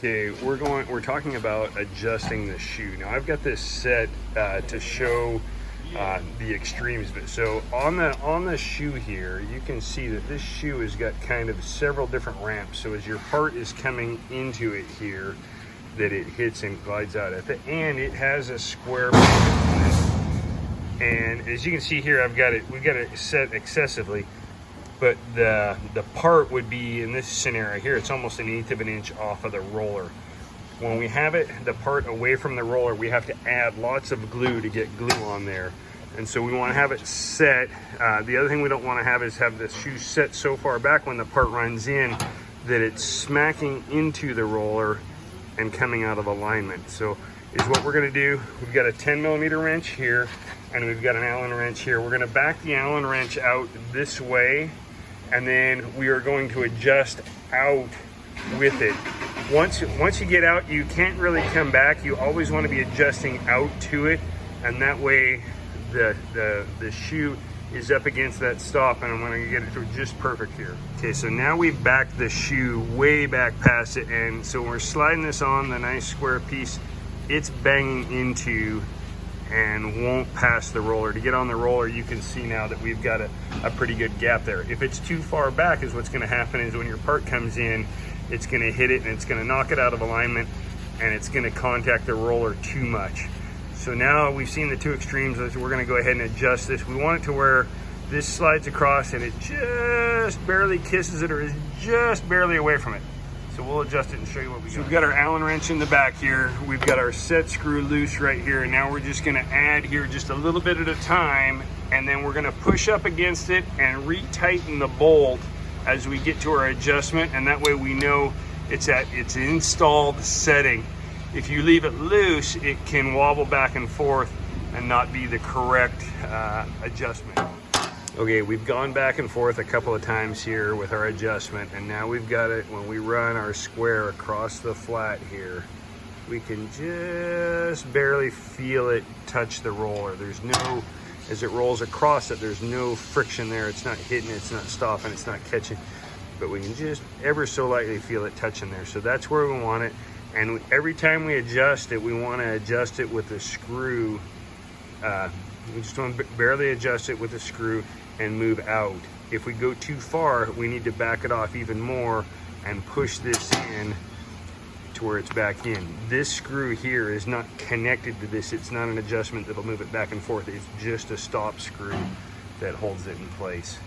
Okay, we're talking about adjusting the shoe. Now I've got this set to show the extremes of it. So on the shoe here, you can see that this shoe has got kind of several different ramps. So as your part is coming into it here, that it hits and glides out. At the end, it has a square point, and as you can see here, we've got it set excessively. But the part would be, in this scenario here, it's almost 1/8 of an inch off of the roller. When we have the part away from the roller, we have to add lots of glue to get glue on there. And so we want to have it set. The other thing we don't want to have is have the shoe set so far back when the part runs in that it's smacking into the roller and coming out of alignment. So is what we're going to do. We've got a 10mm wrench here, and we've got an Allen wrench here. We're going to back the Allen wrench out this way, and then we are going to adjust out with it. Once you get out, you can't really come back. You always want to be adjusting out to it, and that way the shoe is up against that stop, and I'm going to get it to just perfect here. Okay, so now we've backed the shoe way back past it, and so we're sliding this on the nice square piece. It's banging into and won't pass the roller. To get on the roller, you can see now that we've got a pretty good gap there. If it's too far back, is what's going to happen is when your part comes in, it's going to hit it and it's going to knock it out of alignment, and it's going to contact the roller too much. So now we've seen the two extremes. We're going to go ahead and adjust this. We want it to where this slides across and it just barely kisses it, or is just barely away from it. So we'll adjust it and show you what we got. So we've got our Allen wrench in the back here. We've got our set screw loose right here. And now we're just gonna add here just a little bit at a time, and then we're gonna push up against it and retighten the bolt as we get to our adjustment. And that way we know it's at its installed setting. If you leave it loose, it can wobble back and forth and not be the correct adjustment. Okay, we've gone back and forth a couple of times here with our adjustment, and now we've got it. When we run our square across the flat here, we can just barely feel it touch the roller. There's no, as it rolls across it, there's no friction there. It's not hitting, it's not stopping, it's not catching, but we can just ever so lightly feel it touching there. So that's where we want it. And every time we adjust it, we want to adjust it with the screw. We just want to barely adjust it with the screw and move out. If we go too far, we need to back it off even more and push this in to where it's back in. This screw here is not connected to this. It's not an adjustment that'll move it back and forth. It's just a stop screw that holds it in place.